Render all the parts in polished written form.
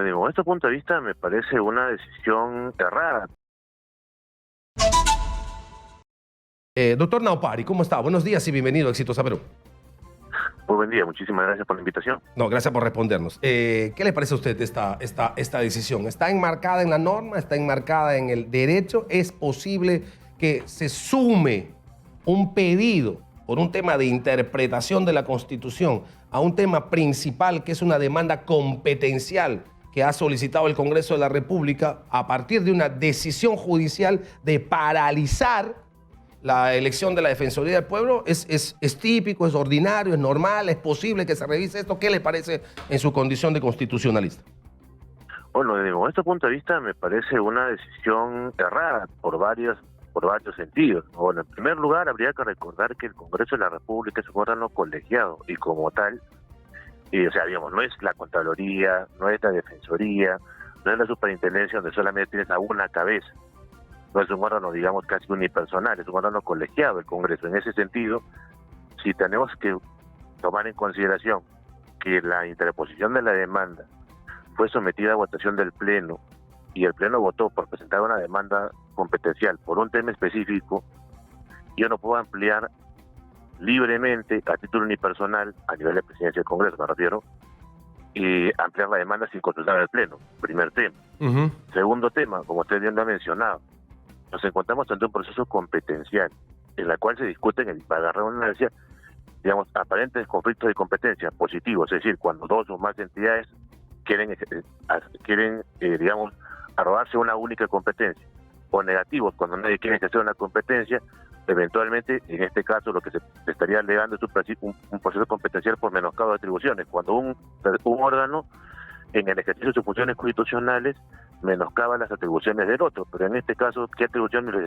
Desde este punto de vista me parece una decisión errada. Doctor Naupari, ¿cómo está? Buenos días y bienvenido a Exitosa Perú. Muy buen día, muchísimas gracias por la invitación. No, gracias por respondernos. ¿Qué le parece a usted esta decisión? ¿Está enmarcada en la norma? ¿Está enmarcada en el derecho? ¿Es posible que se sume un pedido por un tema de interpretación de la Constitución a un tema principal que es una demanda competencial que ha solicitado el Congreso de la República a partir de una decisión judicial de paralizar la elección de la Defensoría del Pueblo? ¿Es típico, es ordinario, es normal, es posible que se revise esto? ¿Qué le parece en su condición de constitucionalista? Bueno, desde este punto de vista me parece una decisión errada por varios sentidos. Bueno, en primer lugar, habría que recordar que el Congreso de la República es un órgano colegiado y como tal, digamos, no es la Contraloría, no es la Defensoría, no es la Superintendencia donde solamente tienes a una cabeza. No es un órgano, digamos, casi unipersonal, es un órgano colegiado el Congreso. En ese sentido, si tenemos que tomar en consideración que la interposición de la demanda fue sometida a votación del Pleno y el Pleno votó por presentar una demanda competencial por un tema específico, yo no puedo ampliar libremente a título unipersonal, a nivel de presidencia del Congreso me refiero, y ampliar la demanda sin consultar al Pleno. Primer tema. Segundo tema, como usted bien lo ha mencionado, nos encontramos ante un proceso competencial en la cual se discuten, para agarrar una anarquía, digamos, aparentes conflictos de competencia positivos, es decir, cuando dos o más entidades quieren digamos, arrogarse una única competencia, o negativos, cuando nadie quiere ejercer una competencia, eventualmente, en este caso, lo que se estaría alegando es un proceso competencial por menoscabo de atribuciones, cuando un órgano, en el ejercicio de sus funciones constitucionales, menoscaba las atribuciones del otro, pero en este caso, ¿qué atribuciones le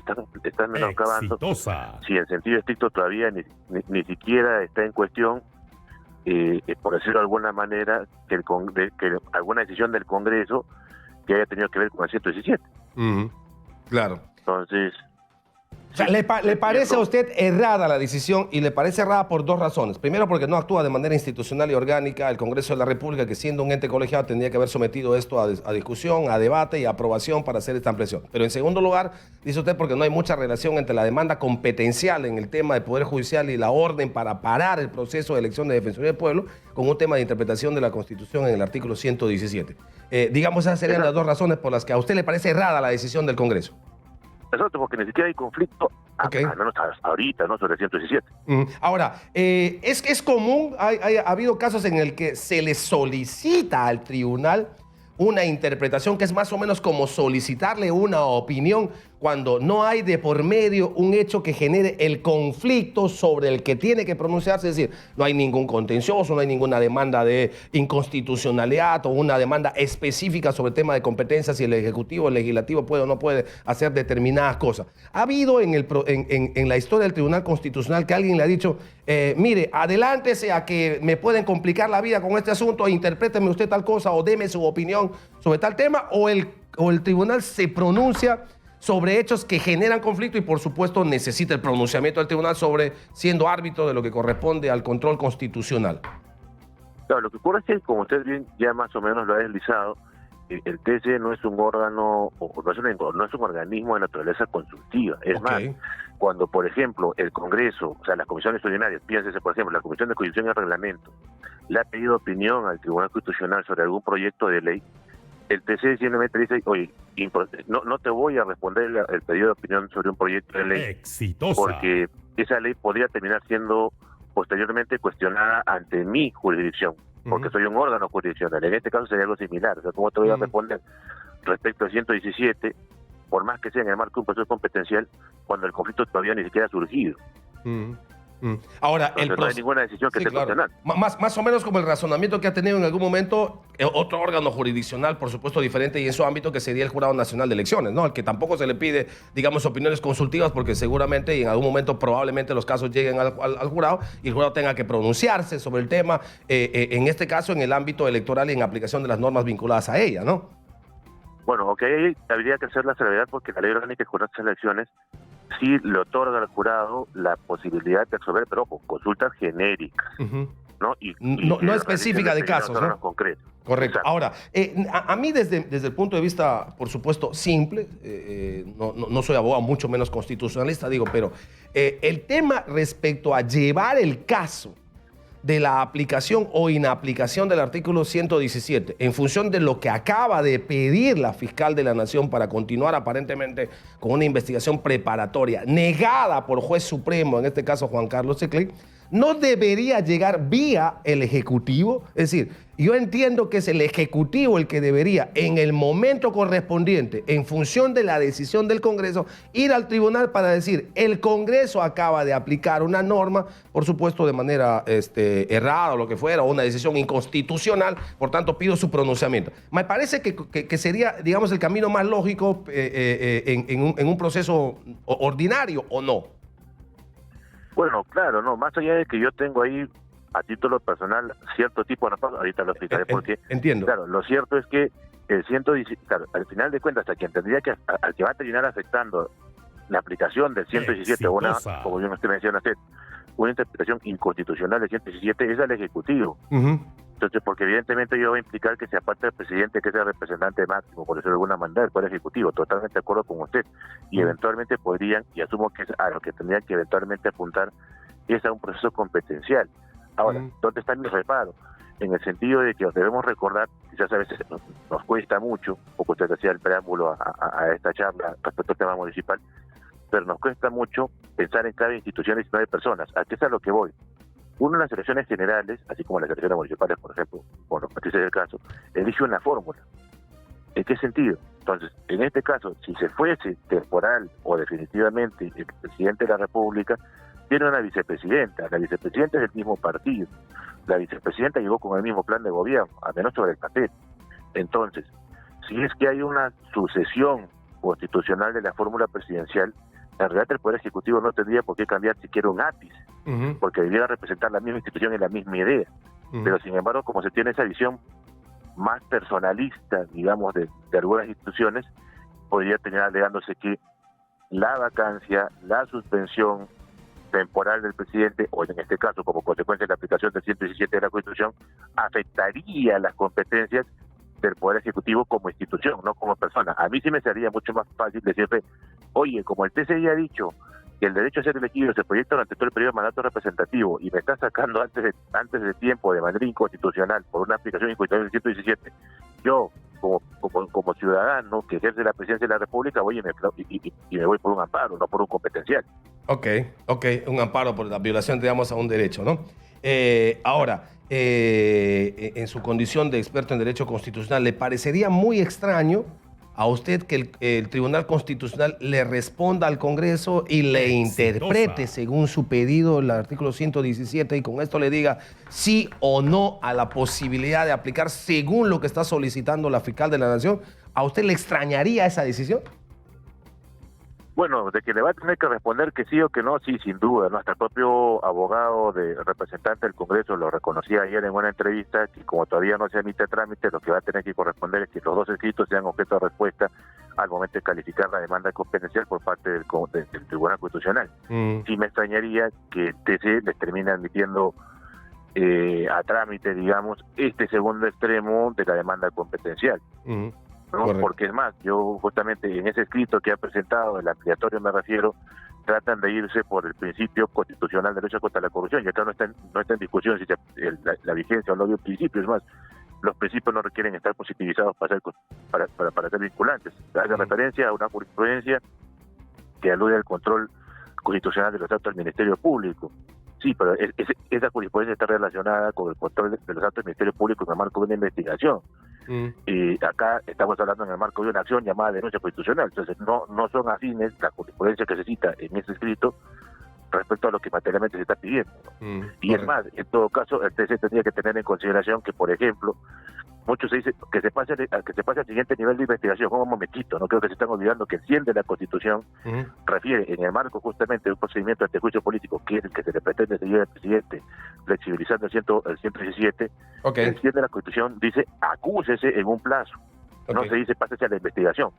están menoscabando? Exitosa. Si en sentido estricto todavía ni siquiera está en cuestión, por decirlo de alguna manera, que alguna decisión del Congreso que haya tenido que ver con el 117. Claro. Entonces... O sea, ¿le parece a usted errada la decisión? Y le parece errada por dos razones. Primero, porque no actúa de manera institucional y orgánica el Congreso de la República, que siendo un ente colegiado tendría que haber sometido esto a discusión, a debate y a aprobación para hacer esta ampliación. Pero en segundo lugar, dice usted, porque no hay mucha relación entre la demanda competencial en el tema del Poder Judicial y la orden para parar el proceso de elección de Defensoría del Pueblo con un tema de interpretación de la Constitución en el artículo 117. Digamos, esas serían las dos razones por las que a usted le parece errada la decisión del Congreso. Exacto, porque ni siquiera hay conflicto, al menos ahorita, ¿no?, sobre el 117. Ahora, es común, ha habido casos en el que se le solicita al tribunal una interpretación que es más o menos como solicitarle una opinión cuando no hay de por medio un hecho que genere el conflicto sobre el que tiene que pronunciarse. Es decir, no hay ningún contencioso, no hay ninguna demanda de inconstitucionalidad o una demanda específica sobre el tema de competencias, si el Ejecutivo, el Legislativo puede o no puede hacer determinadas cosas. ¿Ha habido en la historia del Tribunal Constitucional que alguien le ha dicho, mire, adelántese a que me pueden complicar la vida con este asunto, interpréteme usted tal cosa o deme su opinión sobre tal tema, o el tribunal se pronuncia sobre hechos que generan conflicto y por supuesto necesita el pronunciamiento del tribunal sobre siendo árbitro de lo que corresponde al control constitucional? Claro, lo que ocurre es que, como usted bien ya más o menos lo ha deslizado, el TC no es un órgano, no es un organismo de naturaleza consultiva. Es más, cuando, por ejemplo, el Congreso, o sea, las comisiones ordinarias, piénsese, por ejemplo, la Comisión de Constitución y Reglamento, le ha pedido opinión al Tribunal Constitucional sobre algún proyecto de ley, el TC simplemente dice, oye, no te voy a responder el pedido de opinión sobre un proyecto de ley. Exitosa. Porque esa ley podría terminar siendo posteriormente cuestionada ante mi jurisdicción, porque soy un órgano jurisdiccional. En este caso sería algo similar. O sea, ¿cómo te voy a responder respecto al 117, por más que sea en el marco de un proceso competencial, cuando el conflicto todavía ni siquiera ha surgido? Ahora, no hay ninguna decisión que esté cuestionada. Más o menos como el razonamiento que ha tenido en algún momento otro órgano jurisdiccional, por supuesto diferente y en su ámbito, que sería el Jurado Nacional de Elecciones, ¿no? Al que tampoco se le pide, digamos, opiniones consultivas, porque seguramente y en algún momento probablemente los casos lleguen al jurado y el jurado tenga que pronunciarse sobre el tema, en este caso en el ámbito electoral y en aplicación de las normas vinculadas a ella, ¿no? Bueno, ahí habría que hacer la salvedad porque la Ley Orgánica de Jurados de Elecciones sí le otorga al jurado la posibilidad de absorber, pero ojo, consultas genéricas. ¿no? No específica de casos, ¿no? Concretos. Correcto. Exacto. Ahora, a mí desde el punto de vista, por supuesto, simple, no soy abogado, mucho menos constitucionalista, digo, pero el tema respecto a llevar el caso de la aplicación o inaplicación del artículo 117 en función de lo que acaba de pedir la fiscal de la Nación para continuar aparentemente con una investigación preparatoria negada por juez supremo, en este caso Juan Carlos Secley, no debería llegar vía el Ejecutivo. Es decir, yo entiendo que es el Ejecutivo el que debería, en el momento correspondiente, en función de la decisión del Congreso, ir al tribunal para decir, el Congreso acaba de aplicar una norma, por supuesto de manera errada o lo que fuera, o una decisión inconstitucional, por tanto pido su pronunciamiento. Me parece que sería, digamos, el camino más lógico en un proceso ordinario, ¿o no? Bueno, claro, no, más allá de que yo tengo ahí, a título personal, cierto tipo de repaso, ahorita lo explicaré por qué. Entiendo. Claro, lo cierto es que el 117, claro, al final de cuentas, a quien tendría que, al que va a terminar afectando la aplicación del 117, o una, como bien usted menciona, una interpretación inconstitucional del 117 es al Ejecutivo. Entonces, porque evidentemente ello va a implicar que se aparte del presidente, que es el representante máximo, por decirlo de alguna manera, del Poder Ejecutivo. Totalmente de acuerdo con usted. Y eventualmente podrían, y asumo que es a lo que tendrían que eventualmente apuntar, es a un proceso competencial. Ahora, ¿dónde está mi reparo? En el sentido de que debemos recordar, quizás a veces nos cuesta mucho, porque usted hacía el preámbulo a esta charla respecto al tema municipal, pero nos cuesta mucho pensar en cada institución y de personas. ¿A qué es a lo que voy? Uno en las elecciones generales, así como en las elecciones municipales, por ejemplo, por los países del caso, elige una fórmula. ¿En qué sentido? Entonces, en este caso, si se fuese temporal o definitivamente el presidente de la República, tiene una vicepresidenta. La vicepresidenta es del mismo partido. La vicepresidenta llegó con el mismo plan de gobierno, al menos sobre el papel. Entonces, si es que hay una sucesión constitucional de la fórmula presidencial, en realidad el Poder Ejecutivo no tendría por qué cambiar siquiera un ápice, porque debiera representar la misma institución y la misma idea. Pero sin embargo, como se tiene esa visión más personalista, digamos, de algunas instituciones, podría terminar alegándose que la vacancia, la suspensión temporal del presidente, o en este caso, como consecuencia de la aplicación del 117 de la Constitución, afectaría las competencias del Poder Ejecutivo como institución, no como persona. A mí sí me sería mucho más fácil decirle, oye, como el TCI ha dicho que el derecho a ser elegido se proyecta durante todo el periodo de mandato representativo y me está sacando antes de tiempo de manera inconstitucional por una aplicación inconstitucional del 117, yo como ciudadano que ejerce la presidencia de la República voy y me voy por un amparo, no por un competencial. Ok, un amparo por la violación, digamos, a un derecho, ¿no? Ahora, en su condición de experto en derecho constitucional, ¿le parecería muy extraño a usted que el Tribunal Constitucional le responda al Congreso y le interprete según su pedido el artículo 117 y con esto le diga sí o no a la posibilidad de aplicar según lo que está solicitando la fiscal de la Nación? ¿A usted le extrañaría esa decisión? Bueno, de que le va a tener que responder que sí o que no, sí, sin duda, ¿no? Hasta el propio abogado representante del Congreso lo reconocía ayer en una entrevista, que como todavía no se emite trámite, lo que va a tener que corresponder es que los dos escritos sean objeto de respuesta al momento de calificar la demanda competencial por parte del Tribunal Constitucional. Sí me extrañaría que el TC les termine admitiendo a trámite, digamos, este segundo extremo de la demanda competencial. ¿No? Porque es más, yo justamente en ese escrito que ha presentado, el ampliatorio me refiero, tratan de irse por el principio constitucional de lucha contra la corrupción, y acá no está en discusión si la vigencia o no de un principio, es más, los principios no requieren estar positivizados para ser vinculantes. Hace referencia a una jurisprudencia que alude al control constitucional de los actos del Ministerio Público. Sí, pero esa jurisprudencia está relacionada con el control de los actos del Ministerio Público en el marco de una investigación. Y acá estamos hablando en el marco de una acción llamada denuncia constitucional. Entonces no son afines la jurisprudencia que se cita en ese escrito respecto a lo que materialmente se está pidiendo. Y es más, en todo caso, el TC tendría que tener en consideración que, por ejemplo, muchos se dicen que se pase al siguiente nivel de investigación. Un momentito, no creo que se están olvidando que el 100 de la Constitución refiere en el marco justamente de un procedimiento ante juicio político, que es el que se le pretende seguir al presidente, flexibilizando el 117. El 100 de la Constitución dice acúsese en un plazo. No se dice pásese a la investigación.